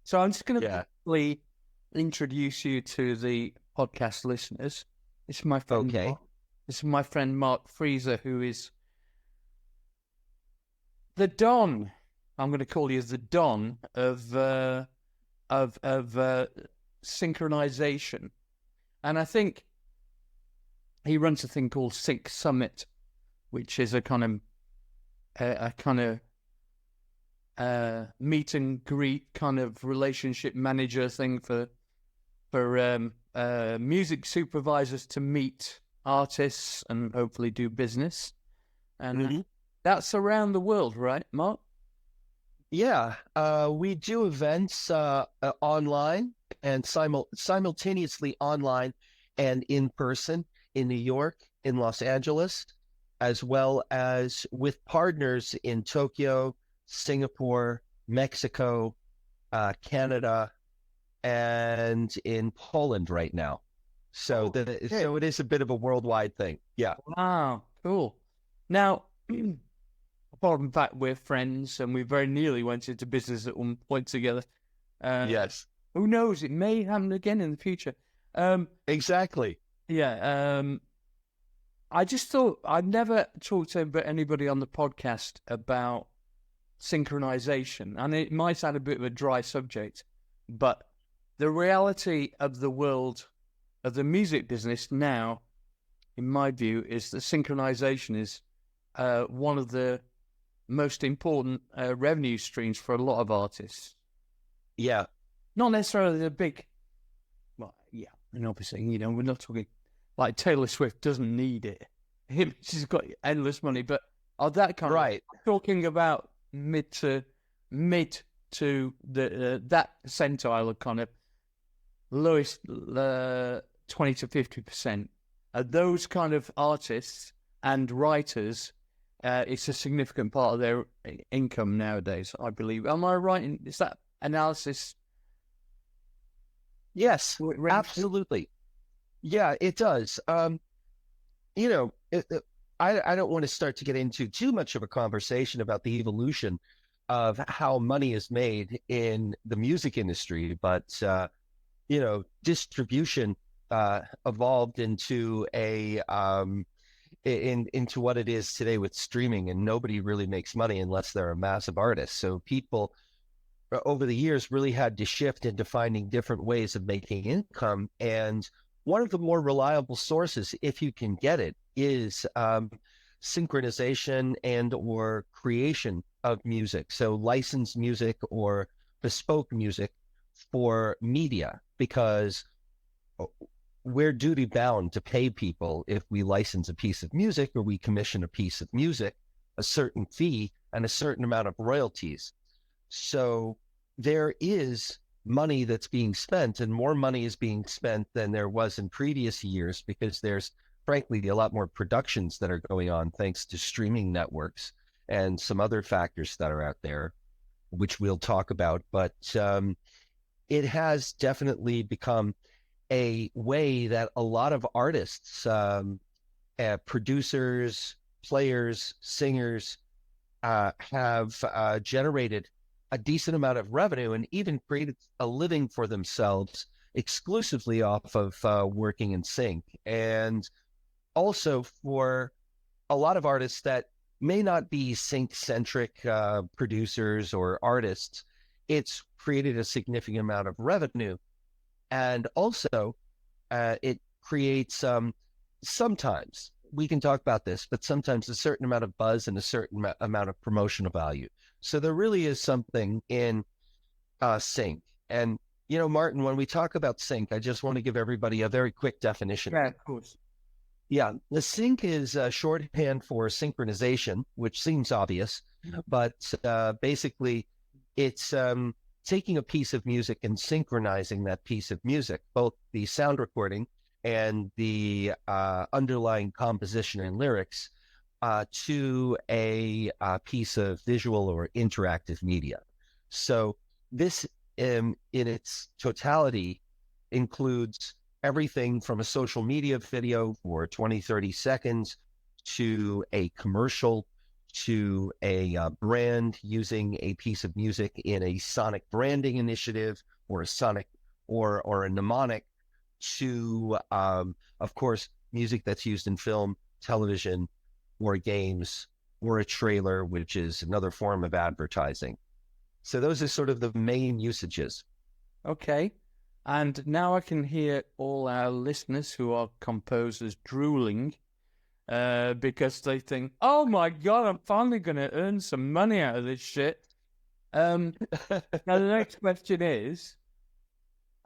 So I'm just going to Yeah. quickly introduce you to the podcast listeners. This is my friend. Okay. Mark. This is my friend Mark Freezer, who is the Don. I'm going to call you the Don of synchronization, and I think he runs a thing called Sync Summit, which is a kind of meet and greet kind of relationship manager thing for music supervisors to meet artists and hopefully do business. And that's around the world, right, Mark? Yeah. We do events online and simultaneously online and in person in New York, in Los Angeles, as well as with partners in Tokyo, Singapore, Mexico, Canada, and in Poland right now. So so it is a bit of a worldwide thing. Yeah. Wow, cool. Now, apart from the fact we're friends and we very nearly went into business at one point together. Yes. Who knows? It may happen again in the future. Exactly. Yeah. I just thought I'd never talked to anybody on the podcast about synchronization, and it might sound a bit of a dry subject, but the reality of the world of the music business now, in my view, is that synchronization is one of the most important revenue streams for a lot of artists. Yeah. Not necessarily the big, well, yeah, and obviously, we're not talking like Taylor Swift doesn't need it. She's got endless money, but that kind right. of talking about mid to the that percentile of kind of lowest 20 to 50%. Those kind of artists and writers, it's a significant part of their income nowadays, I believe. Am I right? Is that analysis? Yes, absolutely. Yeah, it does. I don't want to start to get into too much of a conversation about the evolution of how money is made in the music industry, but distribution evolved into into what it is today with streaming, and nobody really makes money unless they're a massive artist. So people over the years really had to shift into finding different ways of making income. And one of the more reliable sources, if you can get it, is synchronization and or creation of music. So licensed music or bespoke music for media, because we're duty bound to pay people if we license a piece of music or we commission a piece of music, a certain fee and a certain amount of royalties. So there is money that's being spent, and more money is being spent than there was in previous years, because there's frankly a lot more productions that are going on thanks to streaming networks and some other factors that are out there, which we'll talk about. But it has definitely become a way that a lot of artists, producers, players, singers have generated a decent amount of revenue and even created a living for themselves exclusively off of working in sync. And also for a lot of artists that may not be sync-centric producers or artists, it's created a significant amount of revenue. And also it creates sometimes, we can talk about this, but sometimes a certain amount of buzz and a certain amount of promotional value. So there really is something in sync. And, Martyn, when we talk about sync, I just want to give everybody a very quick definition. Yeah, of course. Yeah, the sync is shorthand for synchronization, which seems obvious, but basically it's taking a piece of music and synchronizing that piece of music, both the sound recording and the underlying composition and lyrics, to a piece of visual or interactive media. So this, in its totality, includes everything from a social media video for 20, 30 seconds to a commercial to a brand using a piece of music in a sonic branding initiative or a sonic or a mnemonic to, of course, music that's used in film, television, or games, or a trailer, which is another form of advertising. So those are sort of the main usages. Okay. And now I can hear all our listeners who are composers drooling because they think, oh my God, I'm finally going to earn some money out of this shit. Now, the next question is,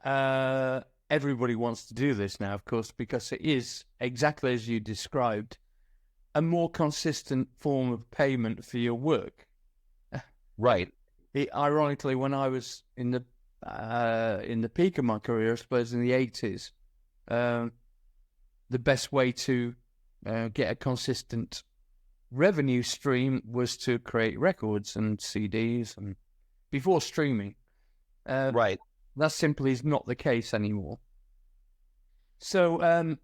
everybody wants to do this now, of course, because it is, exactly as you described, a more consistent form of payment for your work. Right. Ironically, when I was in the peak of my career, I suppose in the 80s, the best way to get a consistent revenue stream was to create records and CDs, and before streaming. Right. That simply is not the case anymore. So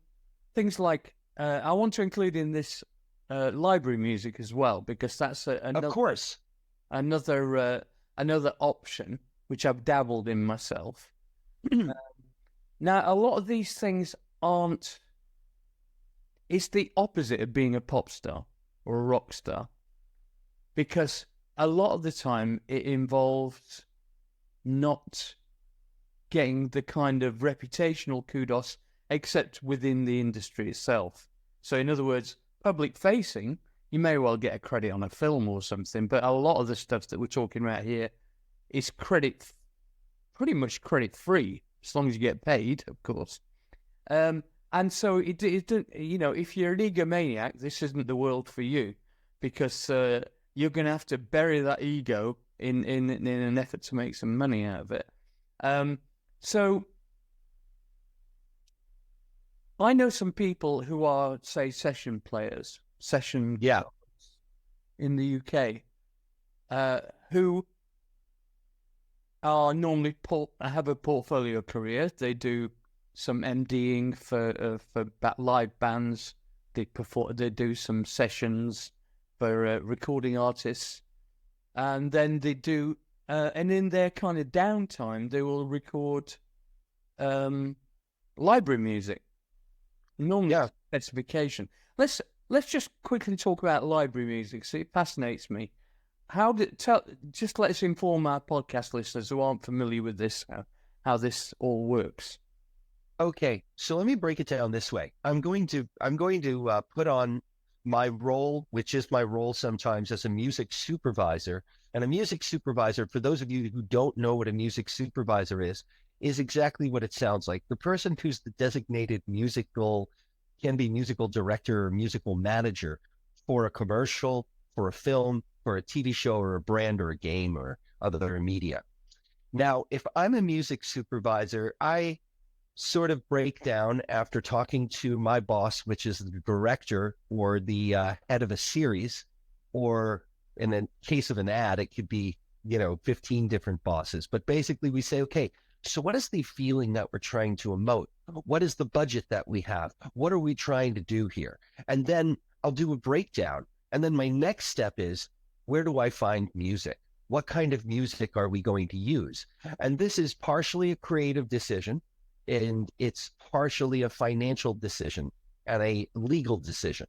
things like I want to include in this library music as well, because that's of course another option which I've dabbled in myself. Now, a lot of these things aren't. It's the opposite of being a pop star or a rock star, because a lot of the time it involves not getting the kind of reputational kudos except within the industry itself. So in other words, public facing, you may well get a credit on a film or something, but a lot of the stuff that we're talking about here is pretty much credit free, as long as you get paid, of course. And so it if you're an egomaniac, this isn't the world for you, because you're going to have to bury that ego in an effort to make some money out of it. So I know some people who are, say, session players, in the UK, who are normally have a portfolio career. They do some MDing for live bands. They do some sessions for recording artists, and then they do. And in their kind of downtime, they will record library music. Normally, specification. Let's just quickly talk about library music. So it fascinates me. Just let's inform our podcast listeners who aren't familiar with this how this all works. Okay, so let me break it down this way. I'm going to put on my role, which is my role sometimes as a music supervisor. And a music supervisor, for those of you who don't know what a music supervisor is exactly what it sounds like. The person who's the designated musical director or musical manager for a commercial, for a film, for a TV show or a brand or a game or other media. Now, if I'm a music supervisor, I sort of break down after talking to my boss, which is the director or the head of a series, or in the case of an ad, it could be, 15 different bosses. But basically we say, okay, so what is the feeling that we're trying to emote? What is the budget that we have? What are we trying to do here? And then I'll do a breakdown. And then my next step is, where do I find music? What kind of music are we going to use? And this is partially a creative decision, and it's partially a financial decision and a legal decision.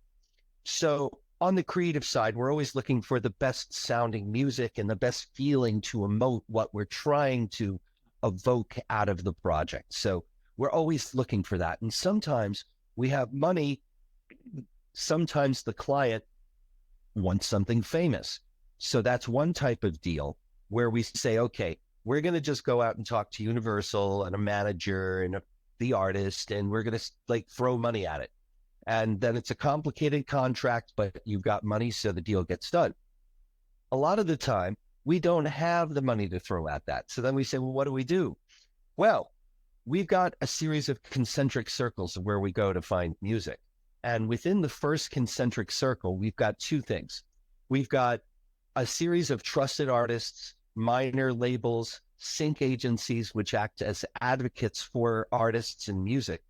So on the creative side, we're always looking for the best sounding music and the best feeling to emote what we're trying to evoke out of the project. So we're always looking for that. And sometimes we have money. Sometimes the client wants something famous. So that's one type of deal where we say, okay, we're going to just go out and talk to Universal and a manager and the artist, and we're going to throw money at it. And then it's a complicated contract, but you've got money, so the deal gets done. A lot of the time, we don't have the money to throw at that. So then we say, well, what do we do? Well, we've got a series of concentric circles where we go to find music. And within the first concentric circle, we've got two things. We've got a series of trusted artists, minor labels, sync agencies, which act as advocates for artists and music,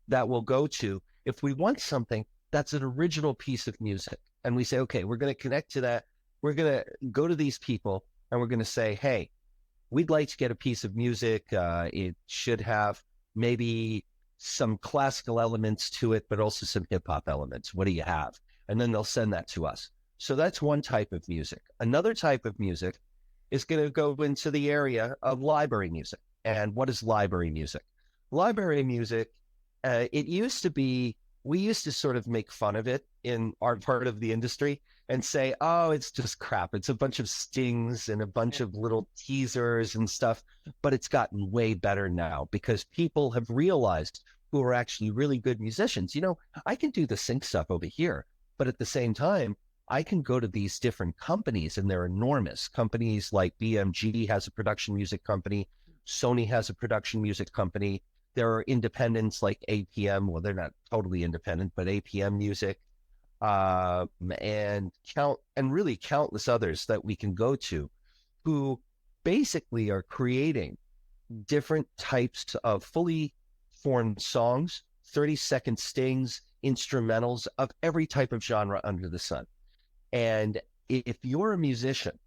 that will go to, if we want something, that's an original piece of music. And we say, okay, we're going to connect to that. We're going to go to these people and we're going to say, hey, we'd like to get a piece of music. It should have maybe some classical elements to it, but also some hip hop elements. What do you have? And then they'll send that to us. So that's one type of music. Another type of music is going to go into the area of library music. And what is library music? Library music, it used to be, we used to sort of make fun of it in our part of the industry and say, oh, it's just crap. It's a bunch of stings and a bunch of little teasers and stuff. But it's gotten way better now because people have realized, who are actually really good musicians, I can do the sync stuff over here. But at the same time, I can go to these different companies, and they're enormous. Companies like BMG has a production music company. Sony has a production music company. There are independents like APM. Well, they're not totally independent, but APM Music, and really countless others that we can go to, who basically are creating different types of fully formed songs, 30-second stings, instrumentals of every type of genre under the sun. And if you're a musician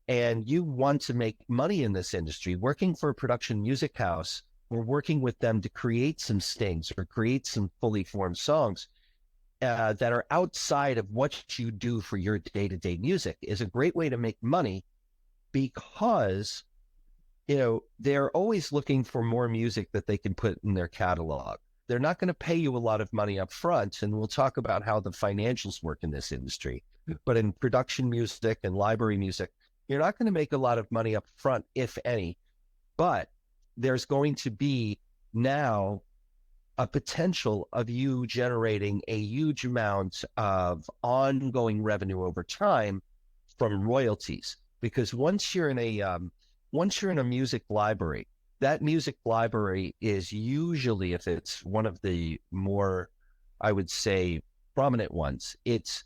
and you want to make money in this industry, working for a production music house or working with them to create some stings or create some fully formed songs that are outside of what you do for your day-to-day music is a great way to make money, because they're always looking for more music that they can put in their catalog. They're not going to pay you a lot of money up front, and we'll talk about how the financials work in this industry. But in production music and library music, you're not going to make a lot of money up front, if any. But there's going to be now a potential of you generating a huge amount of ongoing revenue over time from royalties. Because once you're in a music library, that music library is usually, if it's one of the more, I would say, prominent ones, it's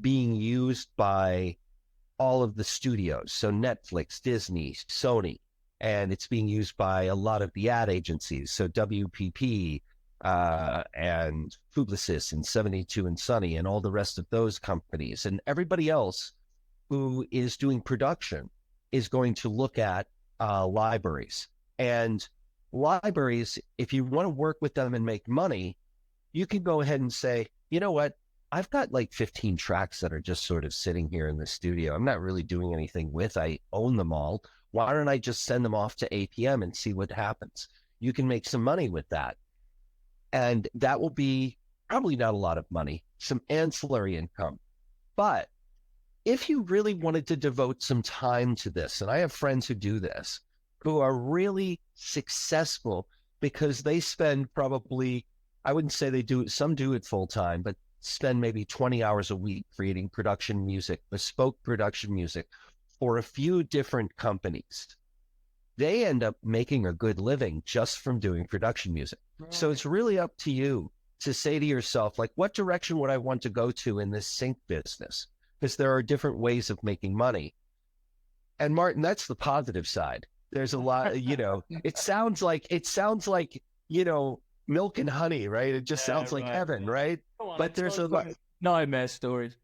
being used by all of the studios. So Netflix, Disney, Sony, and it's being used by a lot of the ad agencies. So WPP and Publicis and 72 and Sunny and all the rest of those companies, and everybody else who is doing production is going to look at libraries. And libraries, if you want to work with them and make money, you can go ahead and say, you know what? I've got like 15 tracks that are just sort of sitting here in the studio. I'm not really doing anything with. I own them all. Why don't I just send them off to APM and see what happens? You can make some money with that. And that will be probably not a lot of money, some ancillary income. But if you really wanted to devote some time to this, and I have friends who do this, who are really successful because they spend probably, I wouldn't say they do it, some do it full time, but spend maybe 20 hours a week creating production music, bespoke production music for a few different companies. They end up making a good living just from doing production music. Right. So it's really up to you to say to yourself, like, what direction would I want to go to in this sync business? Because there are different ways of making money. And Martyn, that's the positive side. There's a lot, it sounds like, milk and honey, right? It just sounds like heaven, right? But there's a lot. Nightmare stories.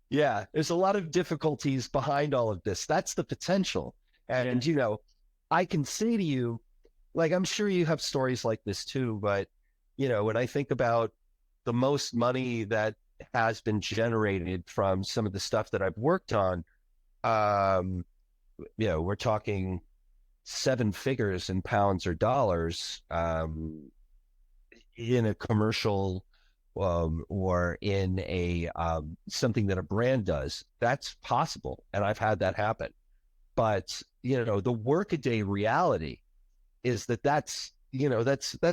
Yeah, there's a lot of difficulties behind all of this. That's the potential. And, I can say to you, like, I'm sure you have stories like this too, but, when I think about the most money that has been generated from some of the stuff that I've worked on, we're talking 7 figures in pounds or dollars in a commercial or in a something that a brand does. That's possible, and I've had that happen. But the workaday reality is that's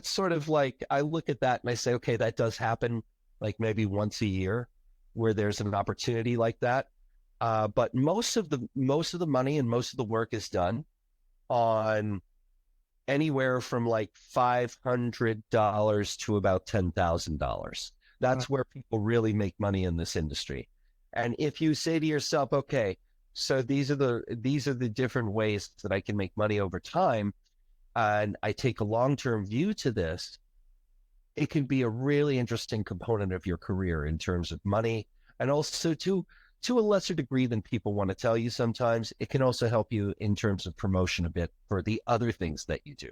sort of like, I look at that and I say, okay, that does happen like maybe once a year where there's an opportunity like that. But most of the money and most of the work is done on anywhere from like $500 to about $10,000. That's where people really make money in this industry. And if you say to yourself, okay, so these are the different ways that I can make money over time, and I take a long-term view to this, it can be a really interesting component of your career in terms of money, and also to a lesser degree than people want to tell you sometimes, it can also help you in terms of promotion a bit for the other things that you do.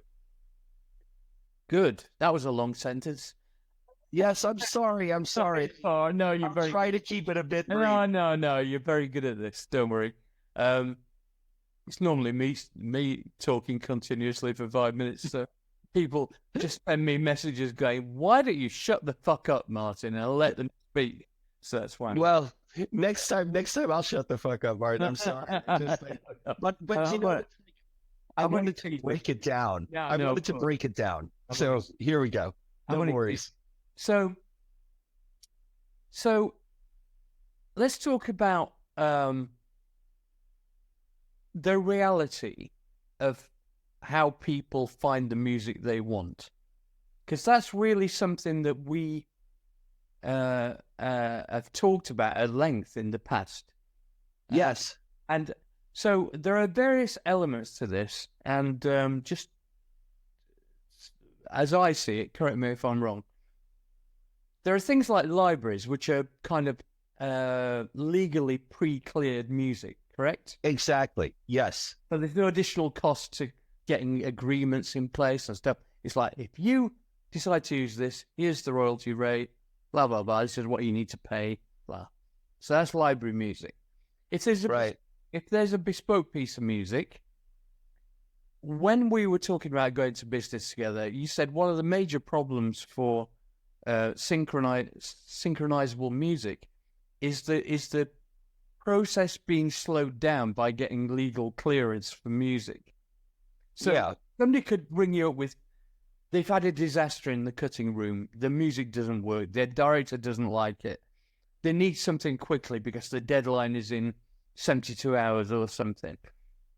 Good. That was a long sentence. Yes, I'm sorry. Oh, no, you're I'll try to keep it a bit brief. No, you're very good at this. Don't worry. It's normally me talking continuously for 5 minutes, so people just send me messages going, "Why don't you shut the fuck up, Martyn, and I'll let them speak?" So that's fine. Well, next time I'll shut the fuck up, Martyn. I'm sorry. But you know, I wanted to break it down. Yeah, I wanted to break it down. So here we go. No worries. So let's talk about the reality of how people find the music they want, because that's really something that we have talked about at length in the past. Yes. And so there are various elements to this, and just as I see it, correct me if I'm wrong, there are things like libraries, which are kind of legally pre-cleared music, correct? Exactly. Yes. So there's no additional cost to getting agreements in place and stuff. It's like, if you decide to use this, here's the royalty rate, blah, blah, blah. This is what you need to pay, blah. So that's library music. If there's a bespoke piece of music, when we were talking about going to business together, you said one of the major problems for synchronizable music is the process being slowed down by getting legal clearance for music. So somebody could ring you up with, they've had a disaster in the cutting room, the music doesn't work, their director doesn't like it, they need something quickly because the deadline is in 72 hours or something.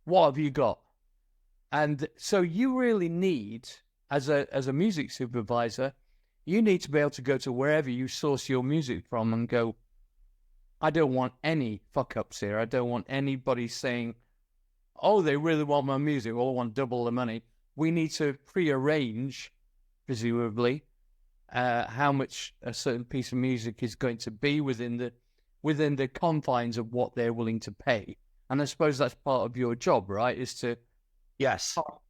What have you got? And so you really need, as a music supervisor, you need to be able to go to wherever you source your music from and go, I don't want any fuck-ups here. I don't want anybody saying, oh, they really want my music, or want double the money. We need to pre-arrange, presumably, how much a certain piece of music is going to be within the confines of what they're willing to pay. And I suppose that's part of your job, right? Is to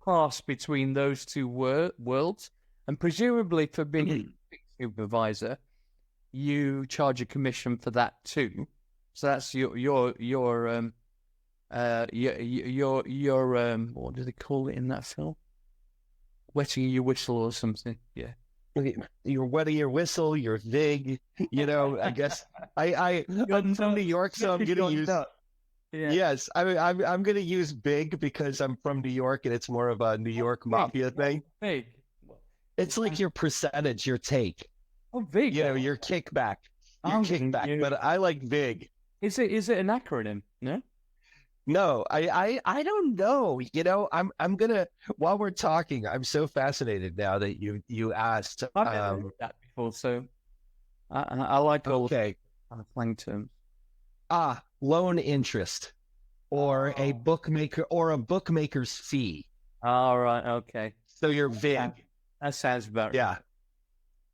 pass between those two worlds. And presumably for being a supervisor, you charge a commission for that too. So that's your what do they call it in that film? Wetting your whistle or something. Yeah. You're wetting your whistle, you're vig, you know, I guess I'm from New York, so I'm gonna use yes, I'm gonna use big because I'm from New York and it's more of a New York mafia thing. Big. It's like your percentage, your take. Oh, big. You know, your kickback. But I like big. Is it an acronym? No? No, I don't know. You know, I'm gonna, while we're talking, I'm so fascinated now that you asked. I've never heard that before, so I like all the slang terms. Loan interest, or a bookmaker, or a bookmaker's fee. All right, okay. So you're VIG. That sounds about right.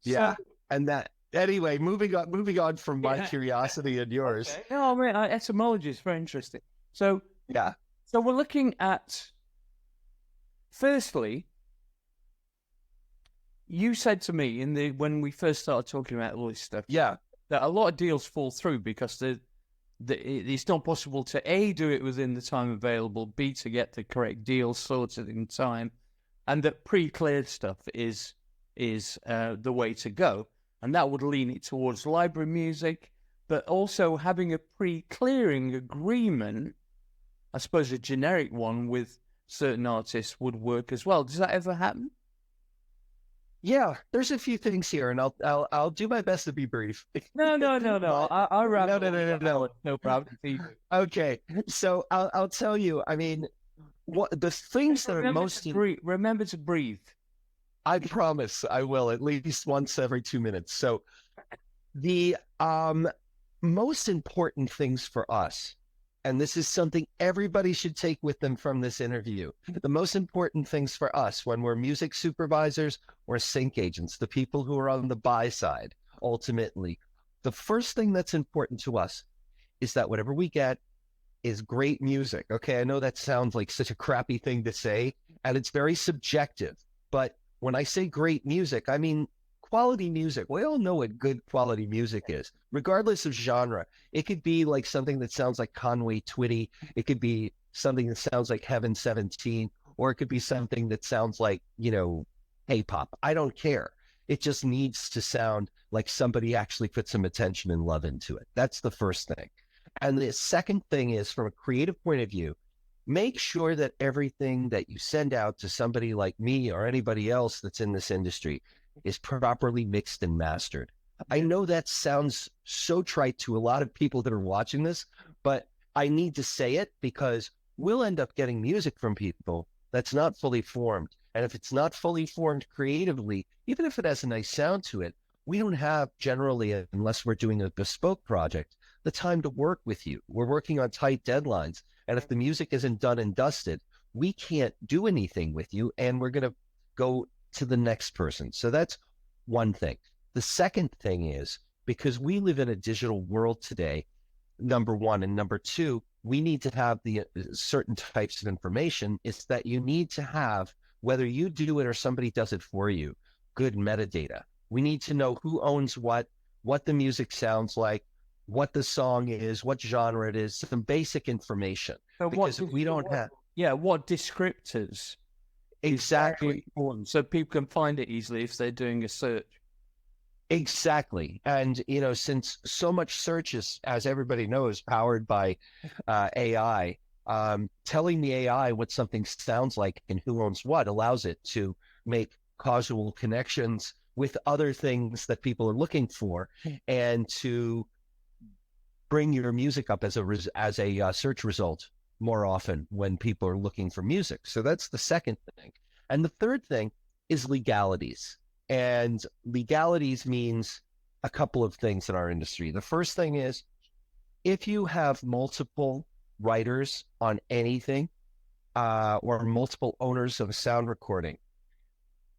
Yeah. And that, anyway, moving on from my curiosity and yours. Okay. No, I mean, etymology is very interesting. So so we're looking at, firstly, you said to me when we first started talking about all this stuff, that a lot of deals fall through because it's not possible to A, do it within the time available, B, to get the correct deal sorted in time, and that pre-cleared stuff is the way to go. And that would lean it towards library music, but also having a pre-clearing agreement, I suppose a generic one with certain artists would work as well. Does that ever happen? Yeah, there's a few things here, and I'll do my best to be brief. No. I'll wrap No problem. Okay, so I'll tell you. I mean, what the things that are most remember to breathe. I promise I will, at least once every 2 minutes. So the most important things for us and this is something everybody should take with them from this interview. The most important things for us when we're music supervisors or sync agents, the people who are on the buy side, ultimately, the first thing that's important to us is that whatever we get is great music. Okay, I know that sounds like such a crappy thing to say, and it's very subjective. But when I say great music, I mean quality music. We all know what good quality music is, regardless of genre. It could be like something that sounds like Conway Twitty. It could be something that sounds like Heaven 17, or it could be something that sounds like, K-pop. I don't care. It just needs to sound like somebody actually put some attention and love into it. That's the first thing. And the second thing is, from a creative point of view, make sure that everything that you send out to somebody like me or anybody else that's in this industry is properly mixed and mastered. I know that sounds so trite to a lot of people that are watching this, but I need to say it because we'll end up getting music from people that's not fully formed. And if it's not fully formed creatively, even if it has a nice sound to it, we don't have generally, unless we're doing a bespoke project, the time to work with you. We're working on tight deadlines. And if the music isn't done and dusted, we can't do anything with you. And we're going to go to the next person. So that's one thing. The second thing is, because we live in a digital world today, number one, and number two, we need to have the certain types of information. It's that you need to have, whether you do it or somebody does it for you, good metadata. We need to know who owns what the music sounds like, what the song is, what genre it is, some basic information. So because if we don't have... Yeah, what descriptors... Exactly. Important, so people can find it easily if they're doing a search. Exactly. And, since so much search is, as everybody knows, powered by AI, telling the AI what something sounds like and who owns what allows it to make causal connections with other things that people are looking for, and to bring your music up as a search result more often when people are looking for music. So that's the second thing. And the third thing is legalities. And legalities means a couple of things in our industry. The first thing is, if you have multiple writers on anything, or multiple owners of a sound recording,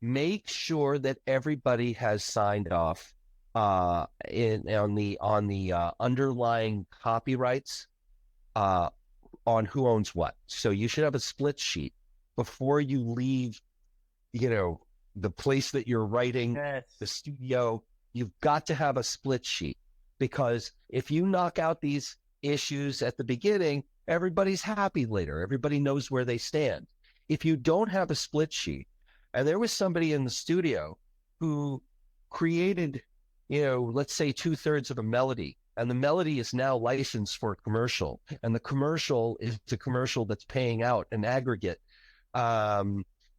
make sure that everybody has signed off on the underlying copyrights on who owns what. So you should have a split sheet before you leave, the place that you're writing, yes, the studio. You've got to have a split sheet, because if you knock out these issues at the beginning, everybody's happy later. Everybody knows where they stand. If you don't have a split sheet, and there was somebody in the studio who created, let's say 2/3 of a melody, and the melody is now licensed for a commercial, and the commercial is a commercial that's paying out an aggregate,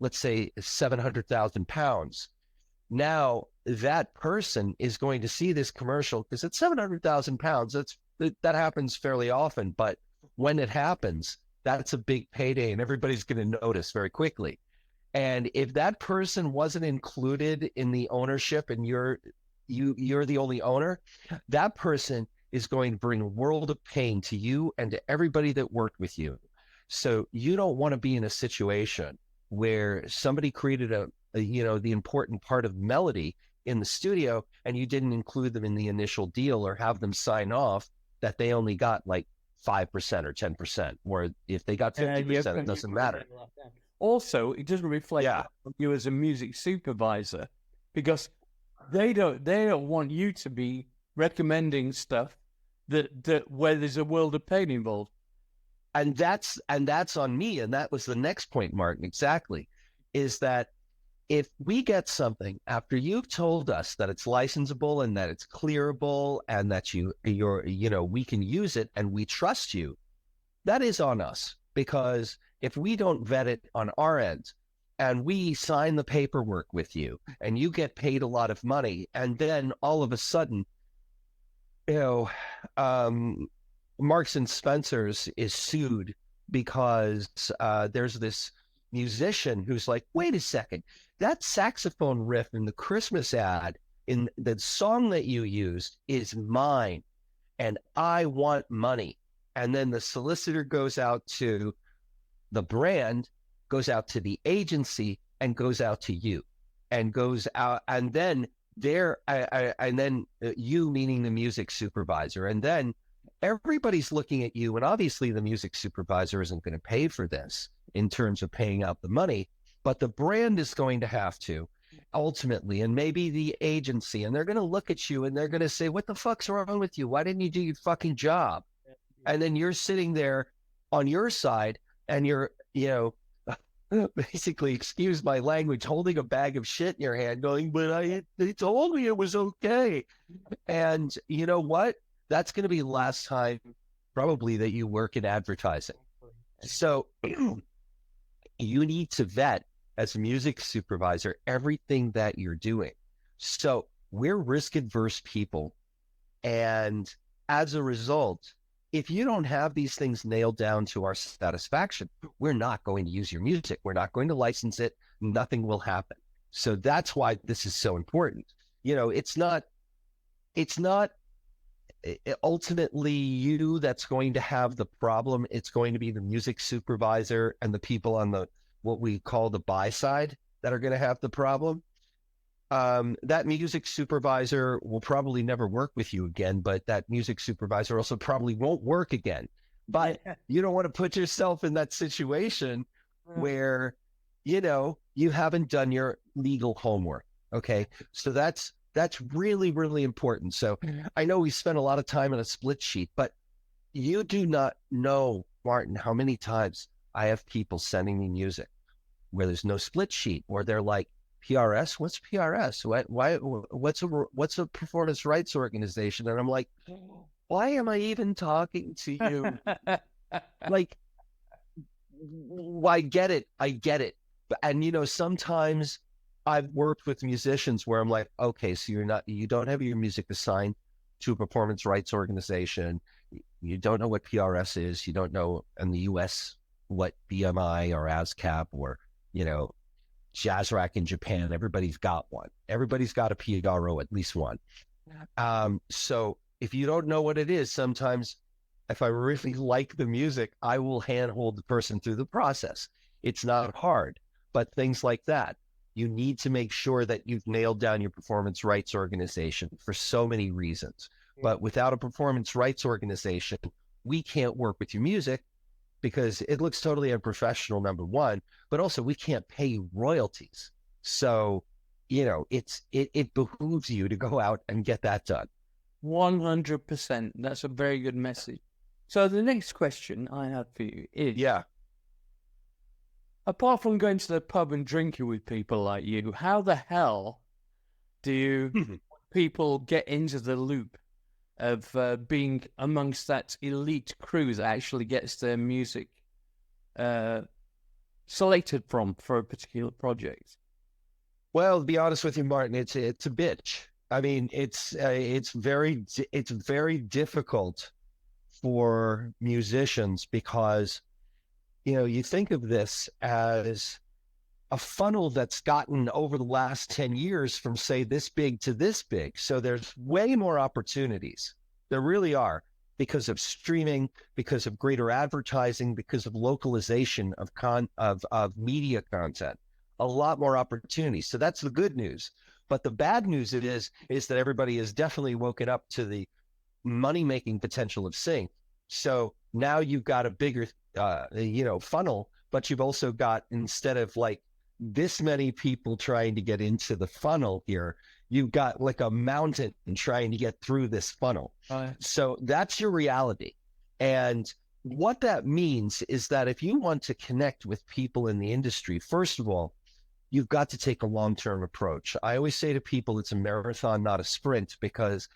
let's say 700,000 pounds. Now that person is going to see this commercial because it's 700,000 pounds. That happens fairly often, but when it happens, that's a big payday, and everybody's going to notice very quickly. And if that person wasn't included in the ownership, and you're the only owner, that person is going to bring a world of pain to you and to everybody that worked with you. So you don't want to be in a situation where somebody created the important part of melody in the studio, and you didn't include them in the initial deal or have them sign off that they only got like 5% or 10%, or if they got 50%, it doesn't matter. Also, it doesn't reflect you as a music supervisor, because they don't want you to be recommending stuff that where there's a world of pain involved. And that's on me. And that was the next point, Martyn, exactly, is that if we get something after you've told us that it's licensable and that it's clearable and that we can use it and we trust you, that is on us. Because if we don't vet it on our end and we sign the paperwork with you and you get paid a lot of money, and then all of a sudden, Marks and Spencer's is sued because there's this musician who's like, wait a second, that saxophone riff in the Christmas ad in the song that you used is mine, and I want money. and then the solicitor goes out to the brand, goes out to the agency, and goes out to you, and goes out, and then you, meaning the music supervisor, and then everybody's looking at you, and obviously the music supervisor isn't going to pay for this in terms of paying out the money, but the brand is going to have to ultimately, and maybe the agency, and they're going to look at you and they're going to say, what the fuck's wrong with you? Why didn't you do your fucking job? And then you're sitting there on your side, and you're, basically, excuse my language, holding a bag of shit in your hand going, but they told me it was okay. And you know what? That's going to be the last time probably that you work in advertising. So you need to vet, as a music supervisor, everything that you're doing. So we're risk-adverse people. And as a result, if you don't have these things nailed down to our satisfaction, we're not going to use your music. We're not going to license it. Nothing will happen. So that's why this is so important. It's not ultimately you that's going to have the problem. It's going to be the music supervisor and the people on what we call the buy side that are going to have the problem. That music supervisor will probably never work with you again, but that music supervisor also probably won't work again. But you don't want to put yourself in that situation where, you haven't done your legal homework. Okay. So that's really, really important. So I know we spent a lot of time on a split sheet, but you do not know, Martyn, how many times I have people sending me music where there's no split sheet, or they're like, PRS? What's PRS? What's a performance rights organization? And I'm like, why am I even talking to you? Like, I get it. And sometimes I've worked with musicians where I'm like, okay, so you don't have your music assigned to a performance rights organization. You don't know what PRS is. You don't know in the US what BMI or ASCAP or, Jazz Rack in Japan. Everybody's got one. Everybody's got a PRO, at least one. So if you don't know what it is, sometimes if I really like the music, I will handhold the person through the process. It's not hard, but things like that, you need to make sure that you've nailed down your performance rights organization for so many reasons. But without a performance rights organization, we can't work with your music because it looks totally unprofessional, number one, but also we can't pay you royalties. So, it behooves you to go out and get that done. 100%. That's a very good message. So the next question I have for you is, apart from going to the pub and drinking with people like you, how the hell do people get into the loop of being amongst that elite crew that actually gets their music selected for a particular project? Well, to be honest with you, Martyn, it's a bitch. I mean, it's very difficult for musicians because, you think of this as a funnel that's gotten over the last 10 years from, say, this big to this big. So there's way more opportunities. There really are, because of streaming, because of greater advertising, because of localization of media content. A lot more opportunities. So that's the good news. But the bad news is that everybody has definitely woken up to the money-making potential of sync. So now you've got a bigger, funnel, but you've also got, instead of like this many people trying to get into the funnel here, you've got like a mountain trying to get through this funnel. So that's your reality. And what that means is that if you want to connect with people in the industry, first of all, you've got to take a long-term approach. I always say to people, it's a marathon, not a sprint, because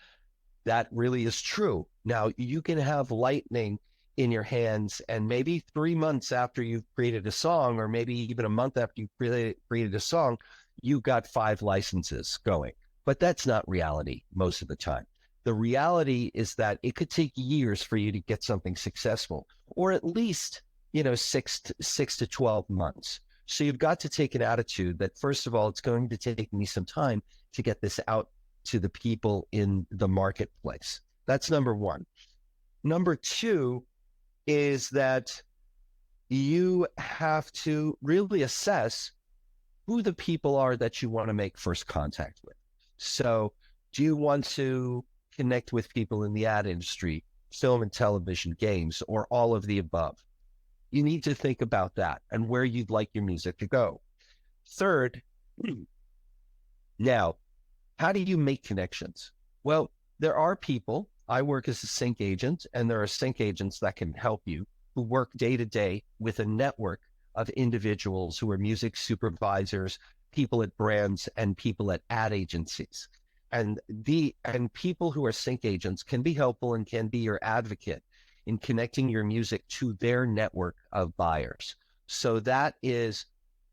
that really is true. Now, you can have lightning in your hands, and maybe 3 months after you've created a song, or maybe even a month after you've created a song, you've got 5 licenses going. But that's not reality most of the time. The reality is that it could take years for you to get something successful, or at least, 6 to 12 months. So you've got to take an attitude that, first of all, it's going to take me some time to get this out to the people in the marketplace. That's number one. Number two, is that you have to really assess who the people are that you want to make first contact with. So do you want to connect with people in the ad industry, film and television, games, or all of the above? You need to think about that and where you'd like your music to go. Third, now, how do you make connections? Well, there are people, I work as a sync agent, and there are sync agents that can help you who work day to day with a network of individuals who are music supervisors, people at brands, and people at ad agencies. And people who are sync agents can be helpful and can be your advocate in connecting your music to their network of buyers. So that is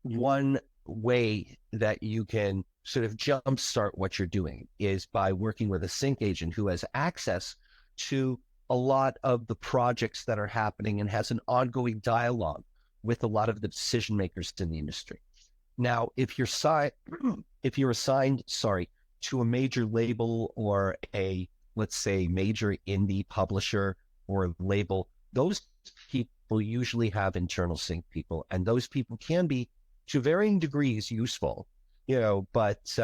one way that you can sort of jumpstart what you're doing, is by working with a sync agent who has access to a lot of the projects that are happening and has an ongoing dialogue with a lot of the decision makers in the industry. Now, if you're assigned, to a major label or a, let's say, major indie publisher or label, those people usually have internal sync people, and those people can be to varying degrees useful, but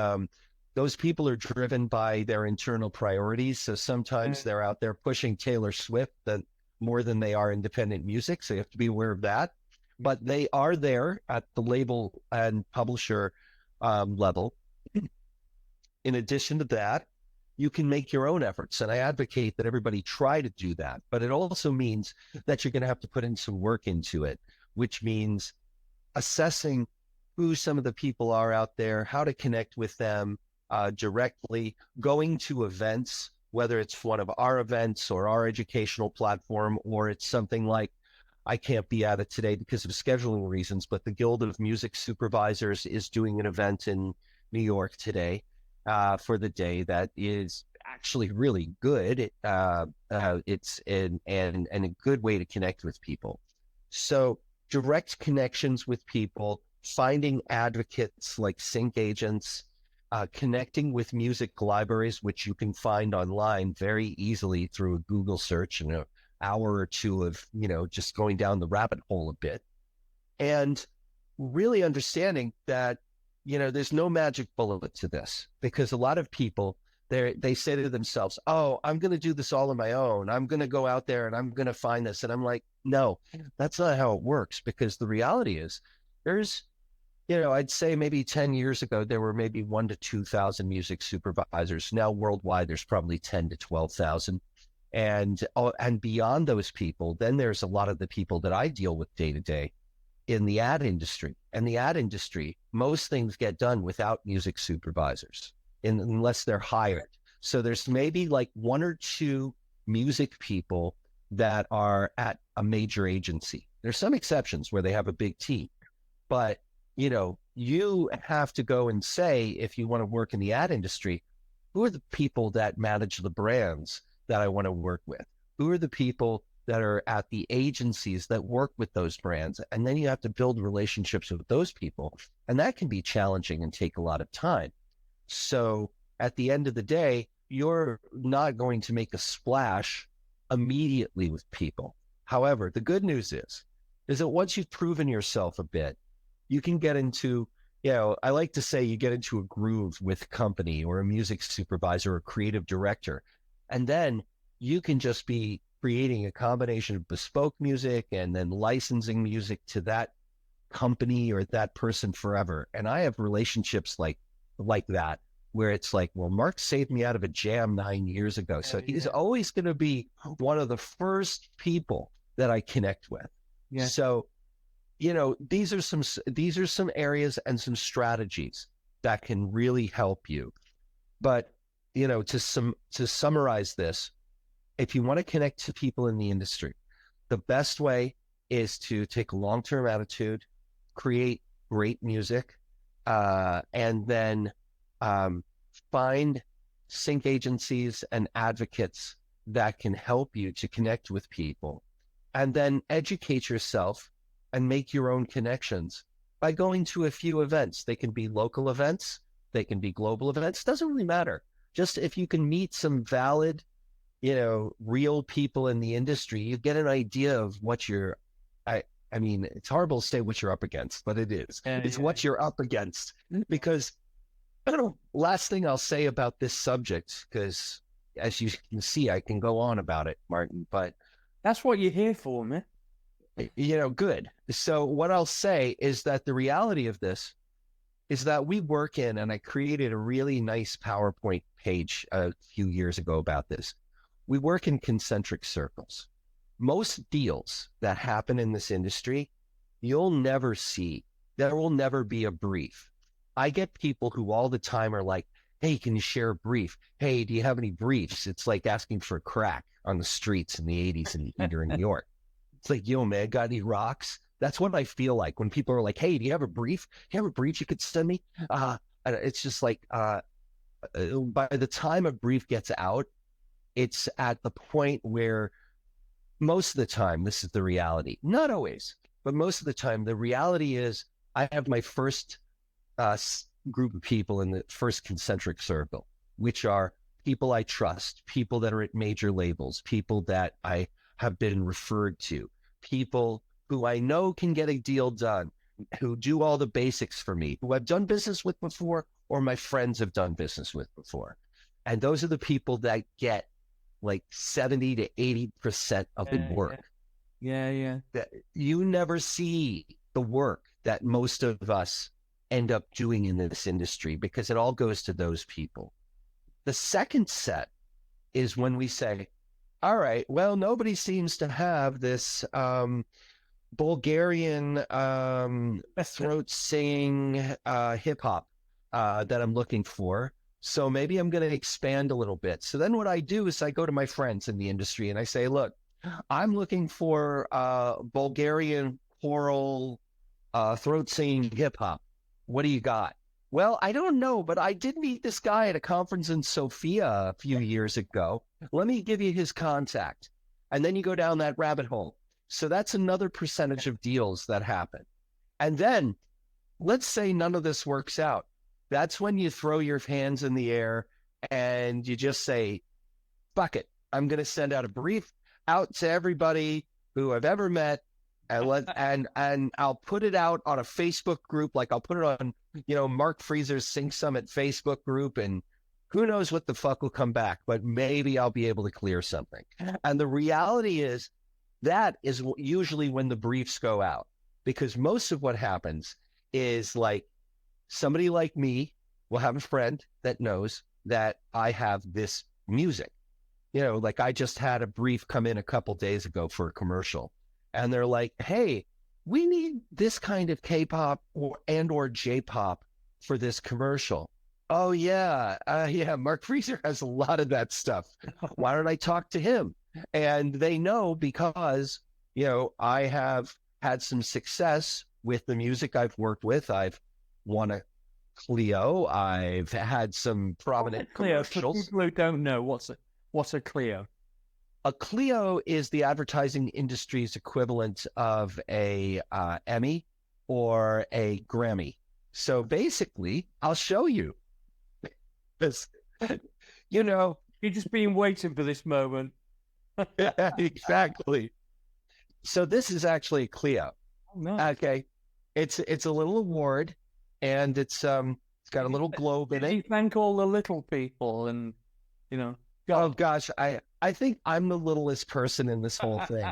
those people are driven by their internal priorities. So sometimes they're out there pushing Taylor Swift more than they are independent music. So you have to be aware of that. But they are there at the label and publisher level. In addition to that, you can make your own efforts. And I advocate that everybody try to do that. But it also means that you're going to have to put in some work into it, which means assessing who some of the people are out there, how to connect with them directly, going to events, whether it's one of our events or our educational platform, or it's something like, I can't be at it today because of scheduling reasons, but the Guild of Music Supervisors is doing an event in New York today for the day that is actually really good. It's a good way to connect with people. So direct connections with people, finding advocates like sync agents, connecting with music libraries, which you can find online very easily through a Google search and an hour or two of, just going down the rabbit hole a bit, and really understanding that, there's no magic bullet to this, because a lot of people, they say to themselves, oh, I'm going to do this all on my own. I'm going to go out there and I'm going to find this. And I'm like, no, that's not how it works, because the reality is there's, I'd say maybe 10 years ago, there were maybe 1,000 to 2,000 music supervisors. Now worldwide, there's probably 10 to 12,000. And beyond those people, then there's a lot of the people that I deal with day to day in the ad industry. And the ad industry, most things get done without music supervisors unless they're hired. So there's maybe like one or two music people that are at a major agency. There's some exceptions where they have a big team, but you have to go and say, if you want to work in the ad industry, who are the people that manage the brands that I want to work with? Who are the people that are at the agencies that work with those brands? And then you have to build relationships with those people. And that can be challenging and take a lot of time. So at the end of the day, you're not going to make a splash immediately with people. However, the good news is that once you've proven yourself a bit, you can get into, I like to say, you get into a groove with a company or a music supervisor or creative director. And then you can just be creating a combination of bespoke music and then licensing music to that company or that person forever. And I have relationships like that, where it's like, well, Mark saved me out of a jam 9 years ago. So he's always going to be one of the first people that I connect with. Yeah. So, these are some areas and some strategies that can really help you. But, to summarize this, if you want to connect to people in the industry, the best way is to take a long-term attitude, create great music, and then find sync agencies and advocates that can help you to connect with people, and then educate yourself and make your own connections by going to a few events. They can be local events, they can be global events, doesn't really matter. Just if you can meet some valid real people in the industry, you get an idea of what I mean, it's horrible to say what you're up against, but it is. It's what you're up against. Because last thing I'll say about this subject, because as you can see, I can go on about it, Martyn, but that's what you're here for, man. Good. So what I'll say is that the reality of this is that we work in, and I created a really nice PowerPoint page a few years ago about this. We work in concentric circles. Most deals that happen in this industry, you'll never see. There will never be a brief. I get people who all the time are like, hey, can you share a brief? Hey, do you have any briefs? It's like asking for crack on the streets in the 80s here in New York. It's like, yo, man, got any rocks? That's what I feel like when people are like, hey, do you have a brief? Do you have a brief you could send me? It's just like, by the time a brief gets out, it's at the point where most of the time, this is the reality. Not always, but most of the time, the reality is I have my first group of people in the first concentric circle, which are people I trust, people that are at major labels, people that I have been referred to, people who I know can get a deal done, who do all the basics for me, who I've done business with before, or my friends have done business with before. And those are the people that get like 70 to 80% of the work. Yeah. That you never see the work that most of us end up doing in this industry because it all goes to those people. The second set is when we say, all right, well, nobody seems to have this Bulgarian throat singing hip hop that I'm looking for. So maybe I'm going to expand a little bit. So then what I do is I go to my friends in the industry and I say, look, I'm looking for Bulgarian choral throat singing hip hop. What do you got? Well, I don't know, but I did meet this guy at a conference in Sofia a few years ago. Let me give you his contact. And then you go down that rabbit hole. So that's another percentage of deals that happen. And then let's say none of this works out. That's when you throw your hands in the air and you just say, fuck it. I'm going to send out a brief out to everybody who I've ever met and I'll put it out on a Facebook group. Like I'll put it on, Mark Freezer's Sync Summit Facebook group, and who knows what the fuck will come back, but maybe I'll be able to clear something. And the reality is that is usually when the briefs go out, because most of what happens is like somebody like me will have a friend that knows that I have this music. Like I just had a brief come in a couple days ago for a commercial. And they're like, hey, we need this kind of K-pop or J-pop for this commercial. Oh, yeah. Mark Freezer has a lot of that stuff. Why don't I talk to him? And they know because, I have had some success with the music I've worked with. I've won a Clio. I've had some prominent commercials. For people who don't know, what's a Clio? A Clio is the advertising industry's equivalent of a Emmy or a Grammy. So basically, I'll show you. This, You've just been waiting for this moment. Yeah, exactly. So this is actually a Clio. Oh, nice. Okay, it's a little award, and it's got a little globe in it. You thank all the little people, and Oh gosh, I think I'm the littlest person in this whole thing,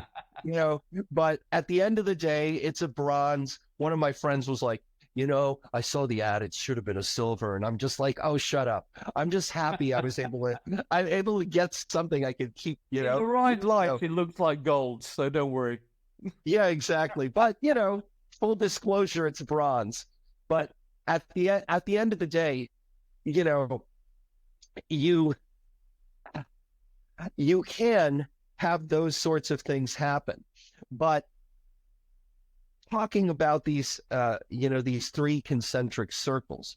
but at the end of the day, it's a bronze. One of my friends was like, I saw the ad, it should have been a silver. And I'm just like, oh, shut up. I'm just happy I'm able to get something I could keep, In the right light, it looks like gold, so don't worry. Yeah, exactly. But, full disclosure, it's bronze. But at the end of the day, you can have those sorts of things happen. But talking about these, these three concentric circles,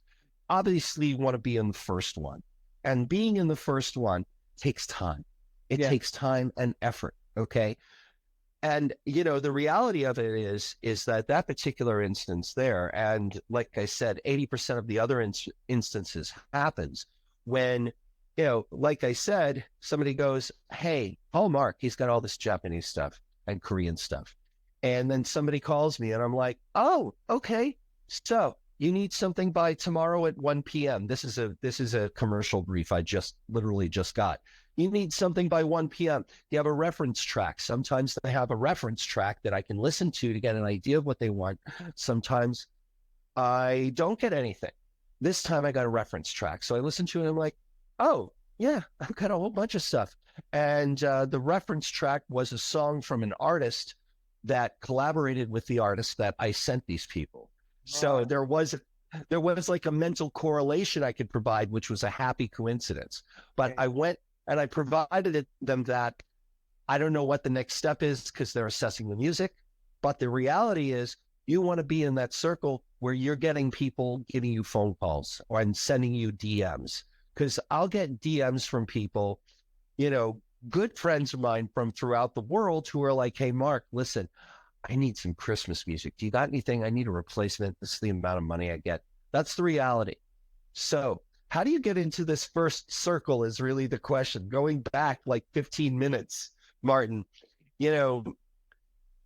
obviously you want to be in the first one. And being in the first one takes time. It takes time and effort, okay? And, the reality of it is that particular instance there, and like I said, 80% of the other instances happens when like I said, somebody goes, hey, call Mark. He's got all this Japanese stuff and Korean stuff. And then somebody calls me and I'm like, oh, okay. So you need something by tomorrow at 1 p.m. This is a commercial brief I literally just got. You need something by 1 p.m. You have a reference track. Sometimes they have a reference track that I can listen to get an idea of what they want. Sometimes I don't get anything. This time I got a reference track. So I listen to it and I'm like, oh, yeah, I've got a whole bunch of stuff. And the reference track was a song from an artist that collaborated with the artist that I sent these people. So there was like a mental correlation I could provide, which was a happy coincidence. But I went and I provided them that. I don't know what the next step is because they're assessing the music. But the reality is you want to be in that circle where you're getting people giving you phone calls and sending you DMs. Because I'll get DMs from people, good friends of mine from throughout the world who are like, hey, Mark, listen, I need some Christmas music. Do you got anything? I need a replacement. This is the amount of money I get. That's the reality. So how do you get into this first circle is really the question. Going back like 15 minutes, Martyn,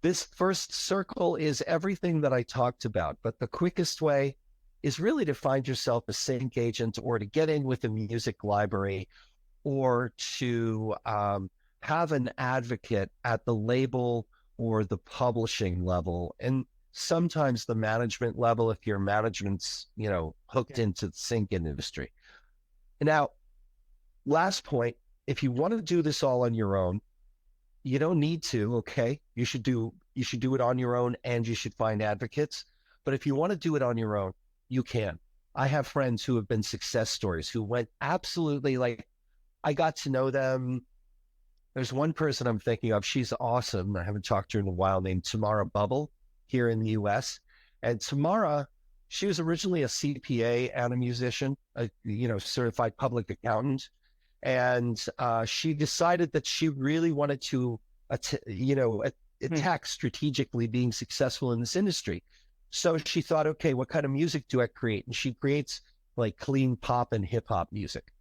this first circle is everything that I talked about, but the quickest way is really to find yourself a sync agent or to get in with a music library or to have an advocate at the label or the publishing level. And sometimes the management level, if your management's, hooked into the sync industry. Now, last point, if you want to do this all on your own, you don't need to, okay? You should do it on your own and you should find advocates. But if you want to do it on your own, you can. I have friends who have been success stories who went absolutely I got to know them. There's one person I'm thinking of. She's awesome. I haven't talked to her in a while, named Tamara Bubble here in the US. And Tamara, she was originally a CPA and a musician, a certified public accountant. And she decided that she really wanted to, attack strategically being successful in this industry. So she thought, okay, what kind of music do I create? And she creates like clean pop and hip hop music.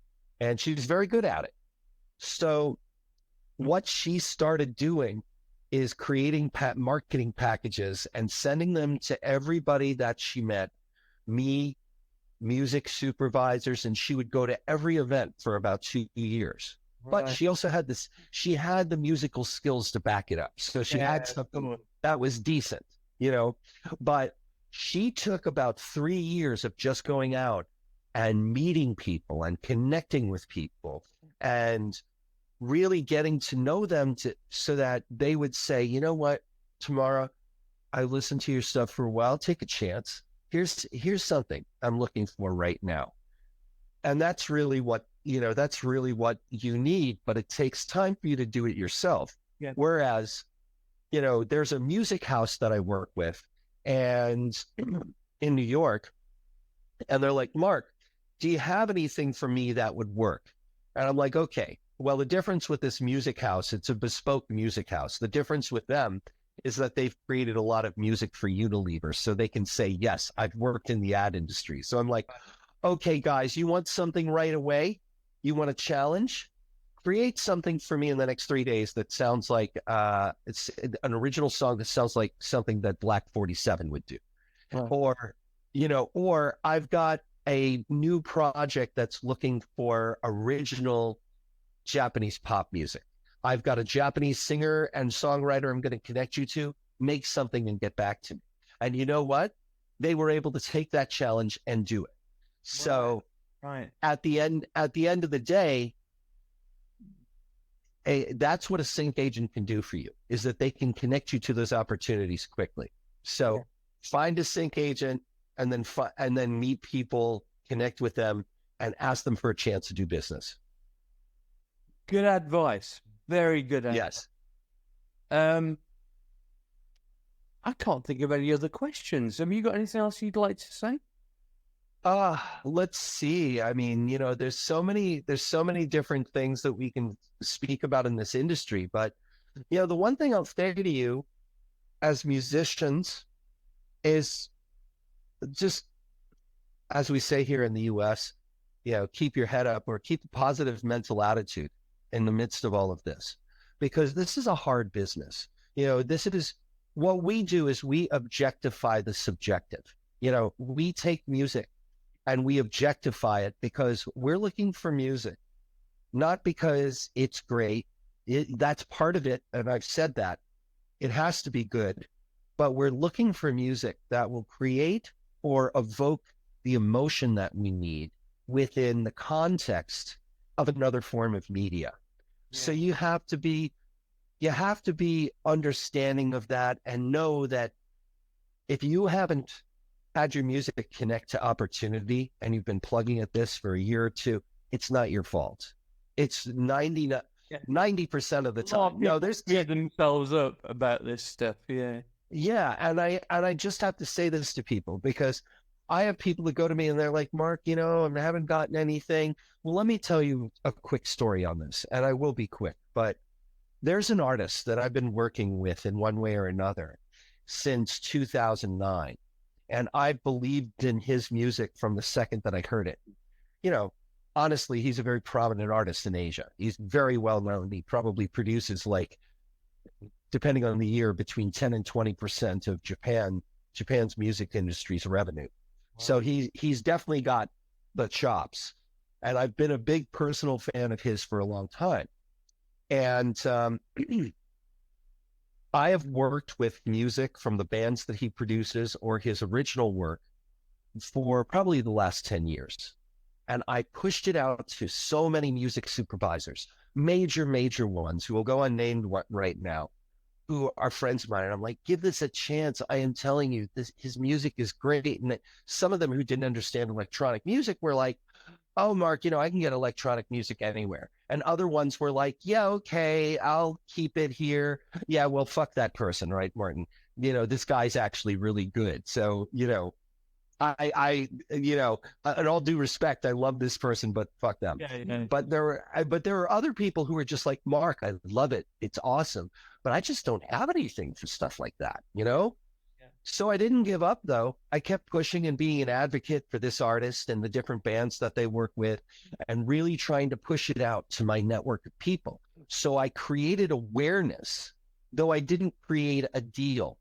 And she's very good at it. So what she started doing is creating marketing packages and sending them to everybody that she met, me, music supervisors, and she would go to every event for about 2 years. Right. But she also had the musical skills to back it up. So she had something that was decent, but she took about 3 years of just going out and meeting people and connecting with people and really getting to know them so that they would say, you know what, Tamara, I listened to your stuff for a while, take a chance. Here's something I'm looking for right now. And that's really what you need, but it takes time for you to do it yourself. Yeah. Whereas, there's a music house that I work with and in New York, and they're like, Mark, do you have anything for me that would work? And I'm like, okay, well, the difference with this music house, it's a bespoke music house. The difference with them is that they've created a lot of music for Unilever, so they can say, yes, I've worked in the ad industry. So I'm like, okay, guys, you want something right away? You want a challenge? Create something for me in the next 3 days that sounds like it's an original song that sounds like something that Black 47 would do. Or I've got a new project that's looking for original Japanese pop music. I've got a Japanese singer and songwriter I'm going to connect you to. Make something and get back to me. And you know what? They were able to take that challenge and do it. So right. At the end of the day, that's what a sync agent can do for you, is that they can connect you to those opportunities quickly. So find a sync agent and then meet people, connect with them, and ask them for a chance to do business. Good advice. Very good advice. Yes. I can't think of any other questions. Have you got anything else you'd like to say? Let's see. I mean, there's so many different things that we can speak about in this industry, but the one thing I'll say to you as musicians is just, as we say here in the US, keep your head up or keep a positive mental attitude in the midst of all of this, because this is a hard business. This is what we do is we objectify the subjective. We take music and we objectify it because we're looking for music, not because it's great. That's part of it. And I've said that it has to be good, but we're looking for music that will create or evoke the emotion that we need within the context of another form of media. Yeah. So you have to be understanding of that and know that if you haven't had your music connect to opportunity and you've been plugging at this for a year or two, it's not your fault. It's 90% of the time. No, there's get themselves up about this stuff. Yeah. Yeah. And I just have to say this to people, because I have people that go to me and they're like, Mark, I haven't gotten anything. Well, let me tell you a quick story on this, and I will be quick, but there's an artist that I've been working with in one way or another since 2009. And I believed in his music from the second that I heard it. Honestly, he's a very prominent artist in Asia. He's very well known. He probably produces, like, depending on the year, between 10 and 20% of Japan's music industry's revenue. Wow. So he's definitely got the chops. And I've been a big personal fan of his for a long time. And I have worked with music from the bands that he produces or his original work for probably the last 10 years. And I pushed it out to so many music supervisors, major ones who will go unnamed right now, who are friends of mine. And I'm like, give this a chance. I am telling you, his music is great. And some of them who didn't understand electronic music were like, oh, Mark, I can get electronic music anywhere. And other ones were like, yeah, okay, I'll keep it here. Yeah, well, fuck that person, right, Martyn? This guy's actually really good. So, I in all due respect, I love this person, but fuck them. Yeah. But there are other people who are just like, Mark, I love it. It's awesome. But I just don't have anything for stuff like that, Yeah. So I didn't give up, though. I kept pushing and being an advocate for this artist and the different bands that they work with, and really trying to push it out to my network of people. So I created awareness, though I didn't create a deal.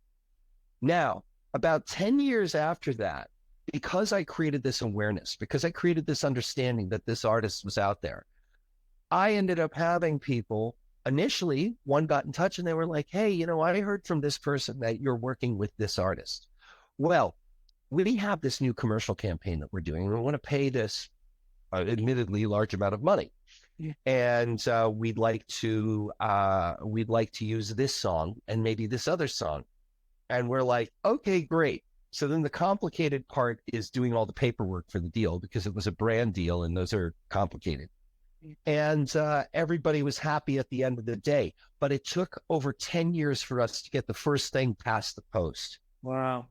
Now, about 10 years after that, because I created this awareness, because I created this understanding that this artist was out there, I ended up having people. Initially, one got in touch and they were like, hey, I heard from this person that you're working with this artist. Well, we have this new commercial campaign that we're doing, and we want to pay this admittedly large amount of money. Yeah. And we'd like to use this song and maybe this other song. And we're like, okay, great. So then the complicated part is doing all the paperwork for the deal, because it was a brand deal and those are complicated. And everybody was happy at the end of the day. But it took over 10 years for us to get the first thing past the post. Wow.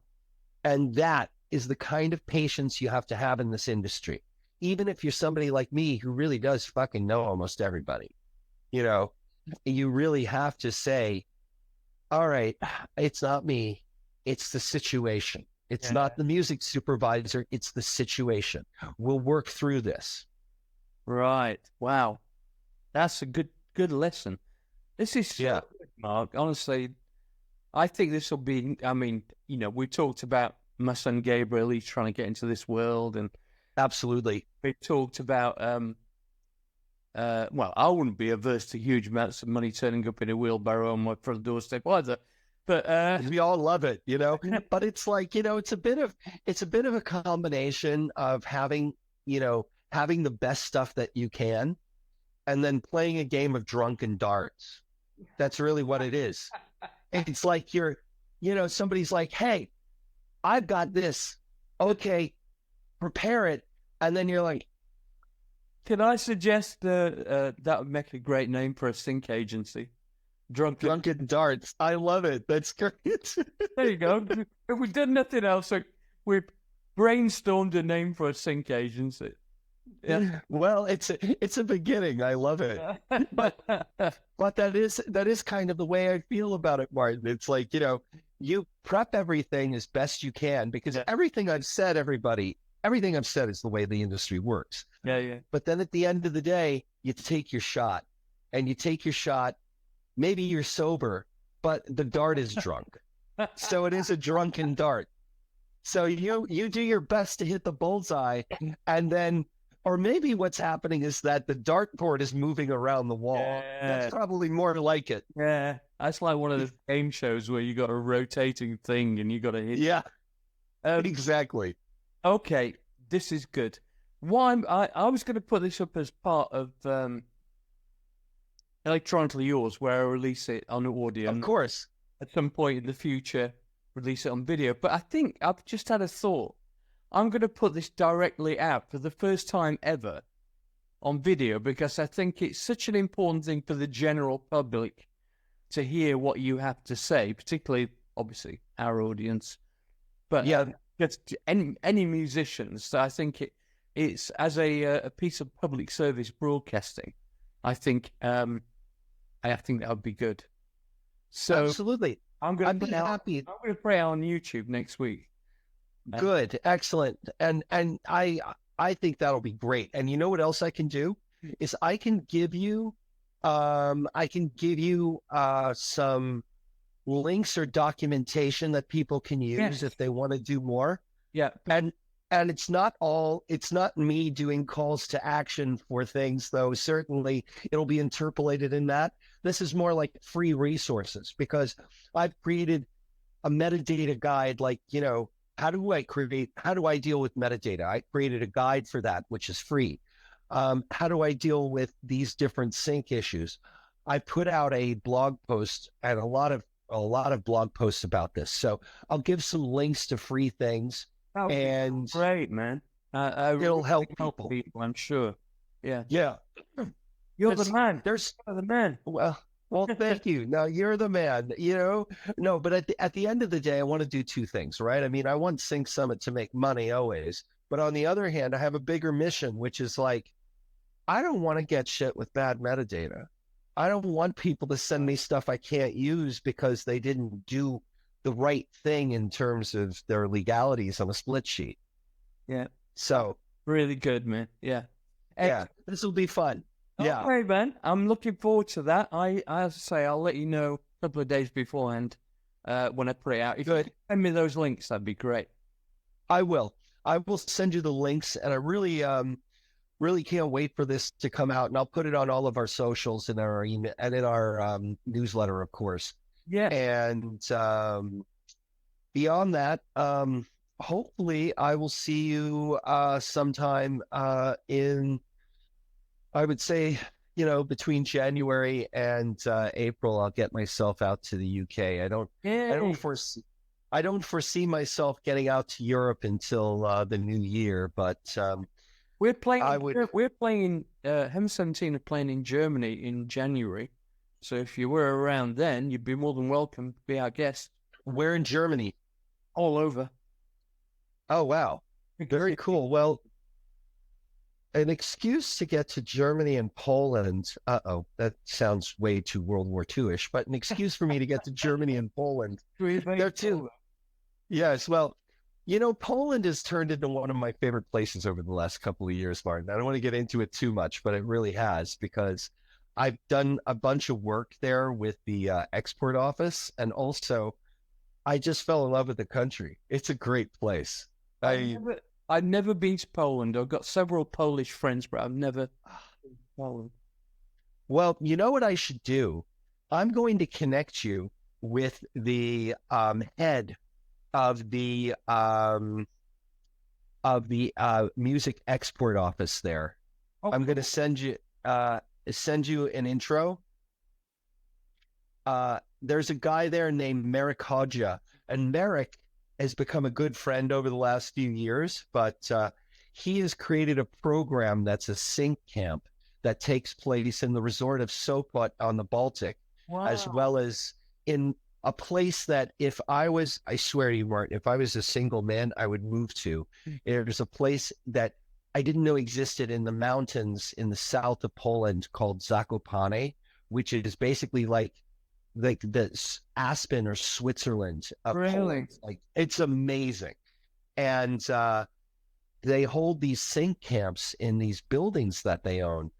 And that is the kind of patience you have to have in this industry. Even if you're somebody like me who really does fucking know almost everybody, you really have to say, all right, it's not me. It's the situation. It's not the music supervisor. It's the situation. We'll work through this. Right. Wow. That's a good lesson. This is so good, Mark. Honestly, I think this will be, we talked about my son Gabriel. He's trying to get into this world, and absolutely. We talked about, well, I wouldn't be averse to huge amounts of money turning up in a wheelbarrow on my front doorstep either. But we all love it, but it's like, it's a bit of a combination of having the best stuff that you can, and then playing a game of drunken darts. That's really what it is. It's like somebody's like, hey, I've got this. Okay, prepare it. And then you're like, can I suggest that would make a great name for a sync agency? Drunken darts. I love it. That's great. There you go. If we've done nothing else, we've brainstormed a name for a sync agency. Yeah. Well, it's a beginning. I love it. But that is kind of the way I feel about it, Martyn. It's like, you prep everything as best you can, because everything I've said is the way the industry works. Yeah, yeah. But then at the end of the day, you take your shot, and you take your shot. Maybe you're sober, but the dart is drunk. So it is a drunken dart. So you do your best to hit the bullseye, and then, or maybe what's happening is that the dartboard is moving around the wall. Yeah. That's probably more like it. Yeah, that's like one of those game shows where you got a rotating thing and you got to hit. Yeah, exactly. Okay, this is good. I was going to put this up as part of Electronically Yours, where I release it on audio. Of course. At some point in the future, release it on video. But I think I've just had a thought. I'm going to put this directly out for the first time ever on video, because I think it's such an important thing for the general public to hear what you have to say, particularly, obviously, our audience. But yeah, just any musicians. So I think it's as a piece of public service broadcasting. I think that would be good. So absolutely. I'm going to happy. I'm going to put it on YouTube next week. Good, excellent, and I think that'll be great. And you know what else I can do is I can give you some links or documentation that people can use if they want to do more. Yeah, and it's not me doing calls to action for things, though. Certainly it'll be interpolated in that. This is more like free resources, because I've created a metadata guide, like, how do I deal with metadata? I created a guide for that, which is free. How do I deal with these different sync issues? I put out a blog post and a lot of blog posts about this. So I'll give some links to free things. And great, man. It'll help people, I'm sure. Yeah. Yeah. You're the man. You're the man. Well, thank you. Now you're the man, No, but at the end of the day, I want to do two things, right? I mean, I want Sync Summit to make money always, but on the other hand, I have a bigger mission, which is like, I don't want to get shit with bad metadata. I don't want people to send me stuff I can't use because they didn't do the right thing in terms of their legalities on a split sheet. Yeah. So really good, man. Yeah. Yeah. This will be fun. Yeah. Okay, man. I'm looking forward to that. As I say, I'll let you know a couple of days beforehand when I put it out. If you could send me those links, that'd be great. I will send you the links, and I really can't wait for this to come out. And I'll put it on all of our socials and our email and in our newsletter, of course. Yeah. And beyond that, hopefully I will see you sometime in, I would say, between January and April. I'll get myself out to the UK. I don't foresee myself getting out to Europe until the new year, but we're playing. Hem17 are playing in Germany in January. So if you were around then, you'd be more than welcome to be our guest. Where in Germany? All over. Oh, wow. Very cool. Well, an excuse to get to Germany and Poland. That sounds way too World War II-ish, but an excuse for me to get to Germany and Poland. There too. Yes. Well, Poland has turned into one of my favorite places over the last couple of years, Martyn. I don't want to get into it too much, but it really has, because I've done a bunch of work there with the export office, and also I just fell in love with the country. It's a great place. I've never been to Poland. I've got several Polish friends, but I've never been to Poland. Well, you know what I should do? I'm going to connect you with the head of the music export office there. Oh, I'm going to send you an intro. There's a guy there named Merrick Hodja, and Merrick has become a good friend over the last few years, but he has created a program that's a sync camp that takes place in the resort of Sopot on the Baltic, as well as in a place that I swear to you, Martyn, if I was a single man, I would move to. There's a place that I didn't know existed in the mountains in the south of Poland called Zakopane, which is basically like the Aspen or Switzerland of really? Poland. Like, it's amazing. And they hold these sync camps in these buildings that they own.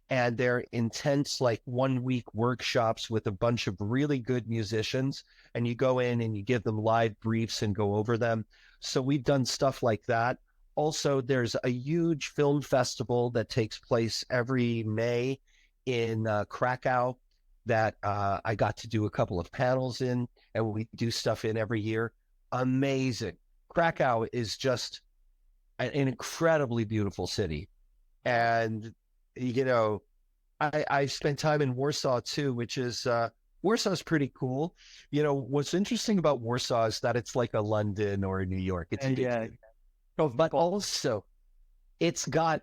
And they're intense, like 1 week workshops with a bunch of really good musicians. And you go in and you give them live briefs and go over them. So we've done stuff like that. Also, there's a huge film festival that takes place every May in Krakow that I got to do a couple of panels in, and we do stuff in every year. Amazing. Krakow is just an incredibly beautiful city. And, you know, I spent time in Warsaw too, which is, Warsaw's pretty cool. You know, what's interesting about Warsaw is that it's like a London or a New York. It's a big city. But also it's got,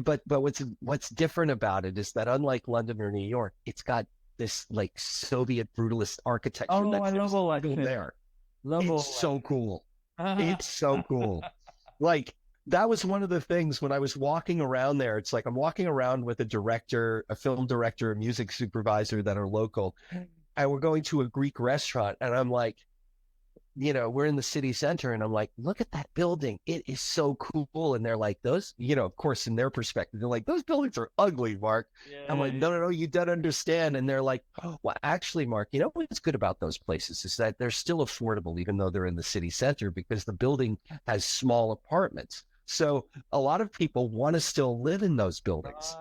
but what's different about it is that unlike London or New York, it's got this like Soviet brutalist architecture. Oh, I love all that there. Love all It's so cool. that. It's so cool. Like, that was one of the things when I was walking around there. It's like I'm walking around with a director, a film director, a music supervisor that are local, and we're going to a Greek restaurant, and I'm like, you know, we're in the city center, and I'm like, look at that building. It is so cool. And they're like, those, you know, of course, in their perspective, they're like, those buildings are ugly, Mark. Yeah, I'm like, no, you don't understand. And they're like, oh, well, actually, Mark, you know what's good about those places is that they're still affordable, even though they're in the city center, because the building has small apartments. So a lot of people want to still live in those buildings.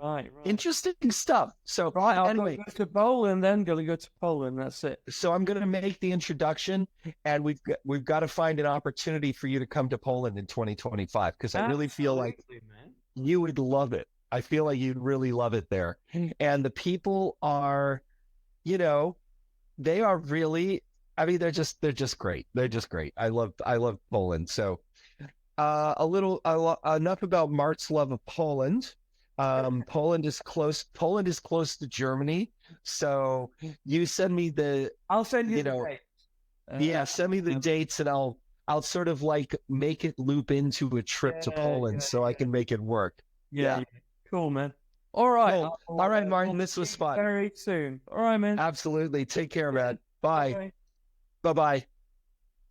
Right. Interesting stuff. So Anyway, go to Poland, then gonna go to Poland. That's it. So I'm going to make the introduction, and we've got to find an opportunity for you to come to Poland in 2025, because I really feel like you would love it. I feel like you'd really love it there. And the people are, you know, they are really, I mean, they're just great. They're just great. I love Poland. So enough about Mart's love of Poland. Poland is close to Germany. So you send me I'll send you the dates. Send me the dates, and I'll sort of like make it loop into a trip to Poland so I can make it work. Yeah. Cool, man. All right. Cool. All right, Martyn, this was fun. Very soon. All right, man. Absolutely. Take care, man. Bye. Bye-bye.